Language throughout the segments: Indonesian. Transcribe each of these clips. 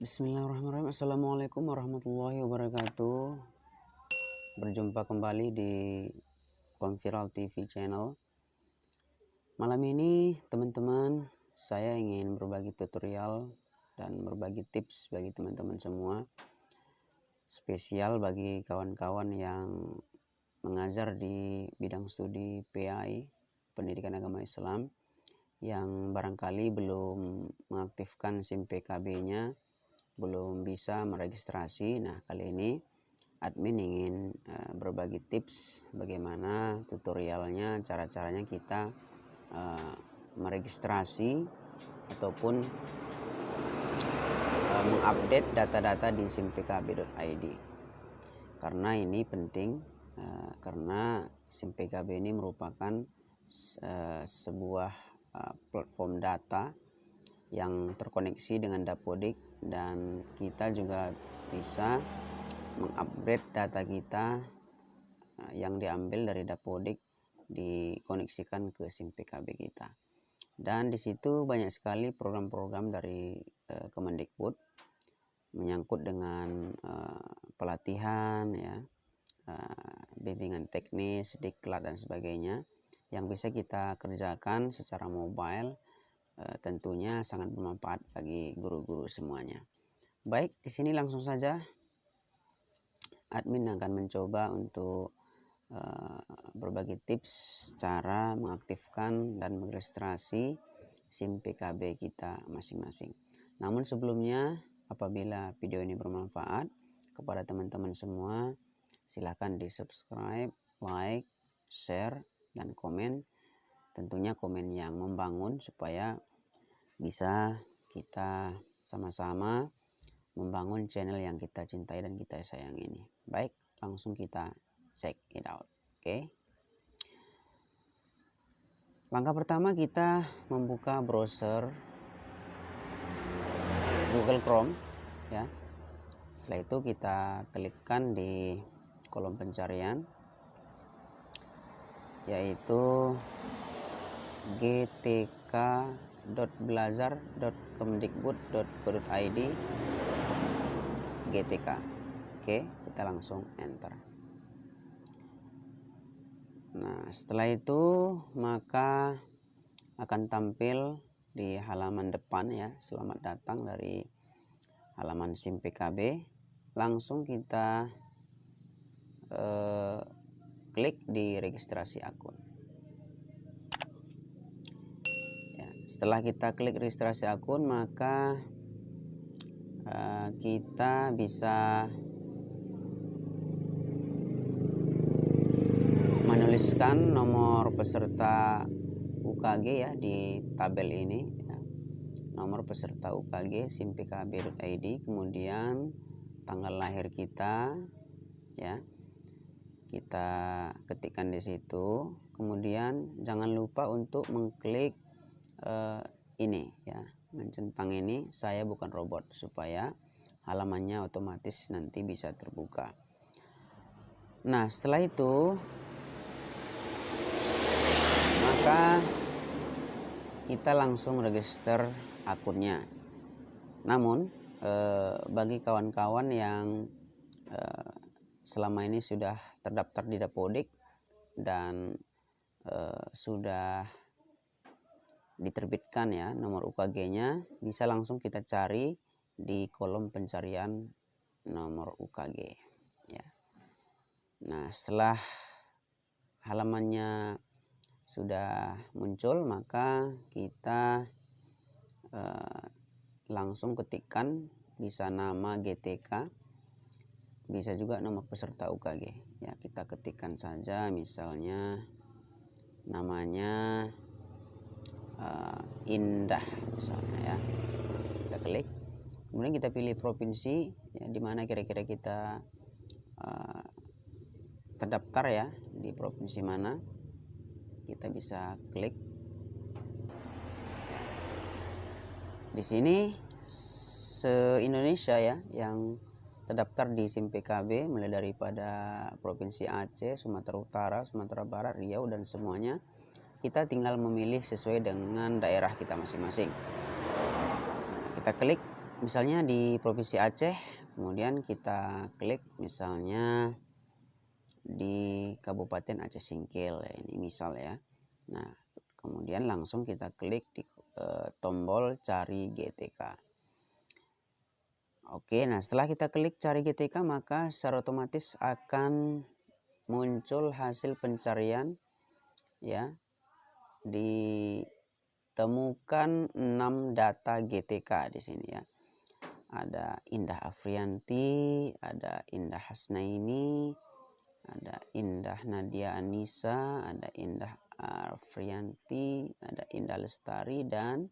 Bismillahirrahmanirrahim. Assalamualaikum warahmatullahi wabarakatuh. Berjumpa kembali di Konviral TV channel. Malam ini teman-teman, saya ingin berbagi tutorial dan berbagi tips bagi teman-teman semua, spesial bagi kawan-kawan yang mengajar di bidang studi PAI, Pendidikan Agama Islam, yang barangkali belum mengaktifkan SIM PKB-nya, belum bisa meregistrasi. Nah, kali ini admin ingin berbagi tips bagaimana tutorialnya, cara-caranya kita meregistrasi ataupun mengupdate data-data di simpkb.id. Karena ini penting, karena SIM PKB ini merupakan sebuah platform data yang terkoneksi dengan Dapodik, dan kita juga bisa mengupgrade data kita yang diambil dari Dapodik, dikoneksikan ke SIM PKB kita. Dan di situ banyak sekali program-program dari Kemendikbud menyangkut dengan pelatihan, ya, bimbingan teknis, diklat dan sebagainya, yang bisa kita kerjakan secara mobile. Tentunya sangat bermanfaat bagi guru-guru semuanya. Baik, di sini langsung saja admin akan mencoba untuk berbagi tips cara mengaktifkan dan meregistrasi SIM PKB kita masing-masing. Namun sebelumnya, apabila video ini bermanfaat kepada teman-teman semua, silakan di subscribe, like, share, dan komen. Tentunya komen yang membangun supaya bisa kita sama-sama membangun channel yang kita cintai dan kita sayang ini. Baik, langsung kita check it out. Oke. Langkah pertama, kita membuka browser Google Chrome, ya. Setelah itu kita klikkan di kolom pencarian, yaitu gtk.belajar.kemdikbud.go.id GTK. Oke, kita langsung enter. Nah, setelah itu maka akan tampil di halaman depan, ya, selamat datang dari halaman SIM PKB. Langsung kita klik di registrasi akun. Setelah kita klik registrasi akun, maka kita bisa menuliskan nomor peserta UKG, ya, di tabel ini, ya. Nomor peserta UKG SIM PKB.id, kemudian tanggal lahir kita, ya, kita ketikkan di situ. Kemudian jangan lupa untuk mengklik ini, ya, mencentang ini, saya bukan robot, supaya halamannya otomatis nanti bisa terbuka. Nah, setelah itu maka kita langsung register akunnya. Namun bagi kawan-kawan yang selama ini sudah terdaftar di Dapodik dan sudah diterbitkan, ya, nomor UKG-nya, bisa langsung kita cari di kolom pencarian nomor UKG, ya. Nah, setelah halamannya sudah muncul, maka kita langsung ketikkan, bisa nama GTK, bisa juga nomor peserta UKG, ya. Kita ketikkan saja, misalnya namanya Indah misalnya, ya. Kita klik, kemudian kita pilih provinsi, ya, di mana kira-kira kita terdaftar, ya, di provinsi mana. Kita bisa klik di sini se-Indonesia, ya, yang terdaftar di SIM PKB, mulai daripada provinsi Aceh, Sumatera Utara, Sumatera Barat, Riau, dan semuanya. Kita tinggal memilih sesuai dengan daerah kita masing-masing. Nah, kita klik misalnya di Provinsi Aceh, kemudian kita klik misalnya di Kabupaten Aceh Singkil ya, ini misal ya. Nah, kemudian langsung kita klik di tombol cari GTK. Oke, nah setelah kita klik cari GTK, maka secara otomatis akan muncul hasil pencarian ya. Ditemukan 6 data GTK di sini ya. Ada Indah Afrianti, ada Indah Hasnaini, ada Indah Nadia Anissa, ada Indah Afrianti, ada Indah Lestari, dan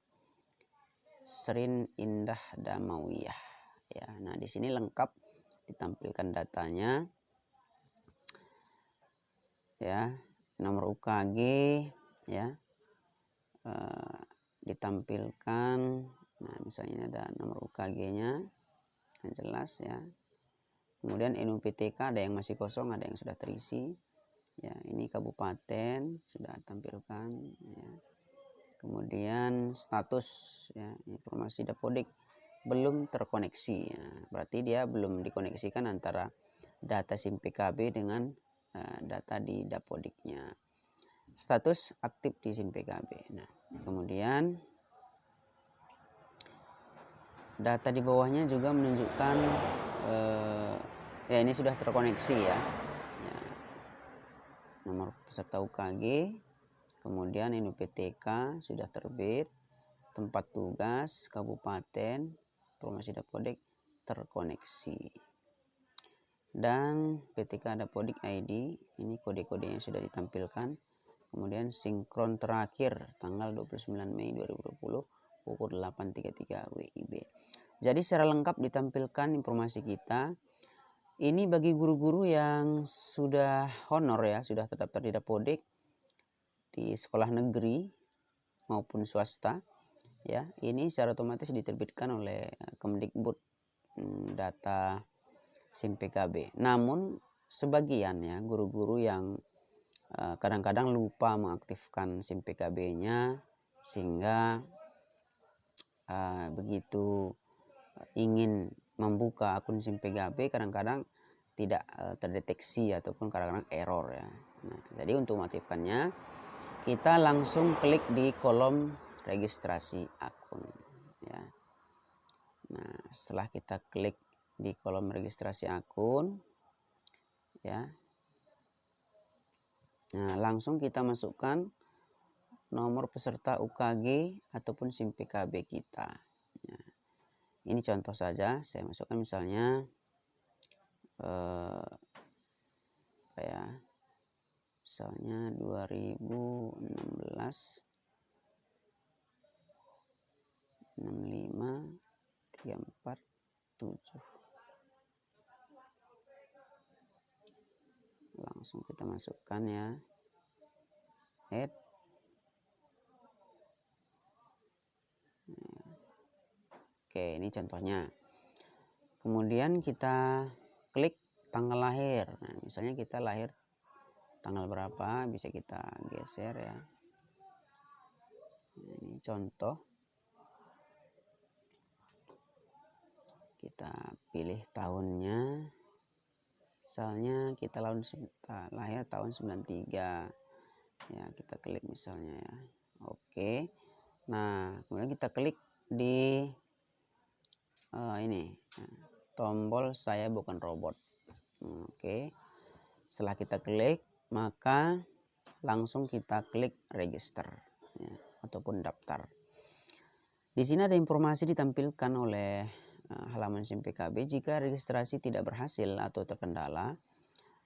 Serin Indah Damawiyah ya. Nah, di sini lengkap ditampilkan datanya ya, nomor UKG ya, ditampilkan. Nah, misalnya ada nomor UKG-nya yang jelas ya. Kemudian NUPTK ada yang masih kosong, ada yang sudah terisi ya. Ini kabupaten sudah tampilkan ya. Kemudian status ya, informasi Dapodik belum terkoneksi ya. Berarti dia belum dikoneksikan antara data SIM PKB dengan data di Dapodiknya. Status aktif di SIM PKB. Nah, kemudian data di bawahnya juga menunjukkan ya ini sudah terkoneksi ya. Nomor peserta UKG, kemudian NUPTK sudah terbit, tempat tugas, kabupaten, informasi Dapodik terkoneksi. Dan PTK Dapodik ID, ini kode-kodenya sudah ditampilkan. Kemudian sinkron terakhir tanggal 29 Mei 2020 pukul 8.33 WIB. Jadi secara lengkap ditampilkan informasi kita. Ini bagi guru-guru yang sudah honor ya, sudah terdaftar di Dapodik di sekolah negeri maupun swasta ya. Ini secara otomatis diterbitkan oleh Kemdikbud data SIM PKB. Namun sebagian ya guru-guru yang kadang-kadang lupa mengaktifkan SIM PKB-nya, sehingga begitu ingin membuka akun SIM PKB kadang-kadang tidak terdeteksi ataupun kadang-kadang error ya. Nah, jadi untuk mengaktifkannya kita langsung klik di kolom registrasi akun ya. Nah, setelah kita klik di kolom registrasi akun ya, nah langsung kita masukkan nomor peserta UKG ataupun SIM PKB kita. Nah, ini contoh saja, saya masukkan misalnya misalnya 2016 65 347. Langsung kita masukkan ya. Add. Oke, ini contohnya. Kemudian kita klik tanggal lahir. Nah, misalnya kita lahir tanggal berapa, bisa kita geser ya. Nah, ini contoh. Kita pilih tahunnya. Misalnya kita lahir tahun 93. Ya, kita klik misalnya ya. Oke. Nah, kemudian kita klik di ini tombol saya bukan robot. Oke. Setelah kita klik, maka langsung kita klik register ya, ataupun daftar. Di sini ada informasi ditampilkan oleh halaman SIM PKB. Jika registrasi tidak berhasil atau terkendala,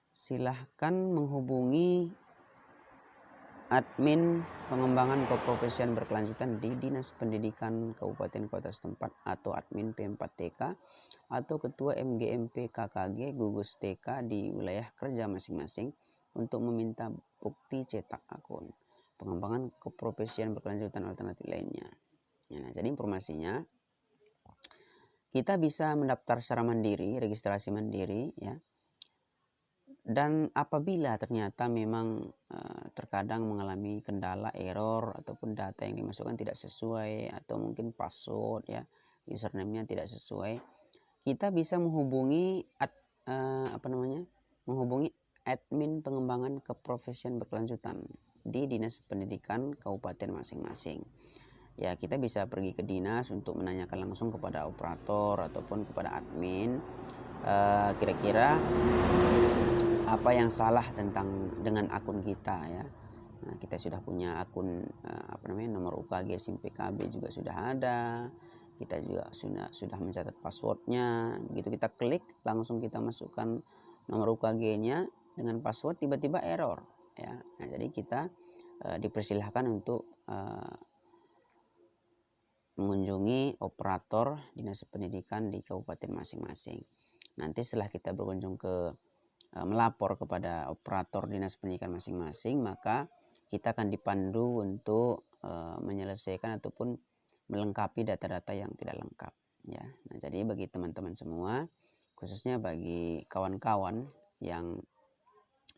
silahkan menghubungi admin pengembangan keprofesian berkelanjutan di Dinas Pendidikan Kabupaten Kota setempat, atau admin P4TK atau ketua MGMP KKG gugus TK di wilayah kerja masing-masing untuk meminta bukti cetak akun pengembangan keprofesian berkelanjutan alternatif lainnya. Nah, jadi informasinya kita bisa mendaftar secara mandiri, registrasi mandiri ya. Dan apabila ternyata memang terkadang mengalami kendala, error, ataupun data yang dimasukkan tidak sesuai, atau mungkin password ya, username-nya tidak sesuai, kita bisa menghubungi menghubungi admin pengembangan keprofesian berkelanjutan di Dinas Pendidikan kabupaten masing-masing. Ya, kita bisa pergi ke dinas untuk menanyakan langsung kepada operator ataupun kepada admin kira-kira apa yang salah dengan akun kita ya. Nah, kita sudah punya akun nomor UKG SIM PKB juga sudah ada. Kita juga sudah mencatat passwordnya. Begitu kita klik, langsung kita masukkan nomor UKG-nya dengan password, tiba-tiba error ya. Nah, jadi kita dipersilahkan untuk mengunjungi operator dinas pendidikan di kabupaten masing-masing. Nanti setelah kita berkunjung melapor kepada operator dinas pendidikan masing-masing, maka kita akan dipandu untuk menyelesaikan ataupun melengkapi data-data yang tidak lengkap ya. Nah, jadi bagi teman-teman semua, khususnya bagi kawan-kawan yang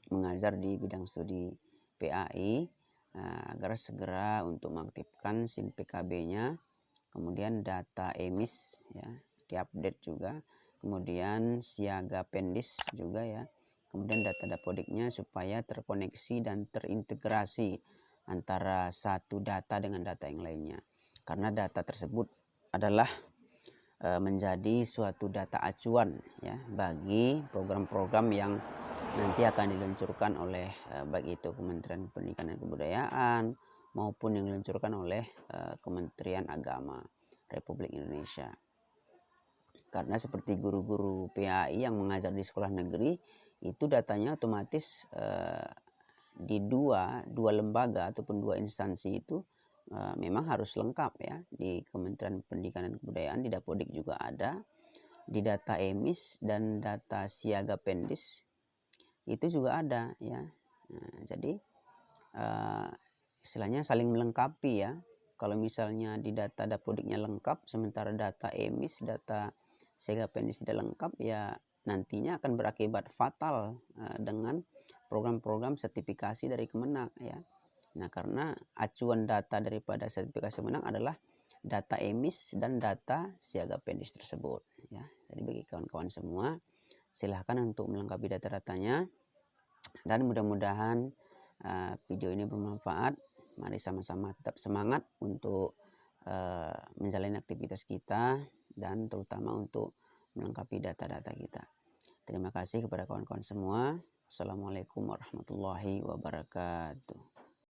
mengajar di bidang studi PAI, agar segera untuk mengaktifkan SIM PKB-nya, kemudian data emis ya diupdate juga, kemudian siaga pendis juga ya, kemudian data dapodiknya supaya terkoneksi dan terintegrasi antara satu data dengan data yang lainnya, karena data tersebut adalah menjadi suatu data acuan ya bagi program-program yang nanti akan diluncurkan oleh baik itu Kementerian Pendidikan dan Kebudayaan maupun yang diluncurkan oleh Kementerian Agama Republik Indonesia. Karena seperti guru-guru PAI yang mengajar di sekolah negeri, itu datanya otomatis di dua lembaga ataupun dua instansi itu memang harus lengkap ya. Di Kementerian Pendidikan dan Kebudayaan, di Dapodik juga ada, di data emis dan data siaga pendis itu juga ada ya. Nah, jadi istilahnya saling melengkapi ya. Kalau misalnya di data Dapodiknya lengkap, sementara data emis, data siaga pendis tidak lengkap, ya nantinya akan berakibat fatal dengan program-program sertifikasi dari Kemenag ya. Nah, karena acuan data daripada sertifikasi Kemenag adalah data emis dan data siaga pendis tersebut ya. Jadi bagi kawan-kawan semua, silahkan untuk melengkapi data-datanya, dan mudah-mudahan video ini bermanfaat. Mari sama-sama tetap semangat untuk menjalani aktivitas kita dan terutama untuk melengkapi data-data kita. Terima kasih kepada kawan-kawan semua. Assalamualaikum warahmatullahi wabarakatuh.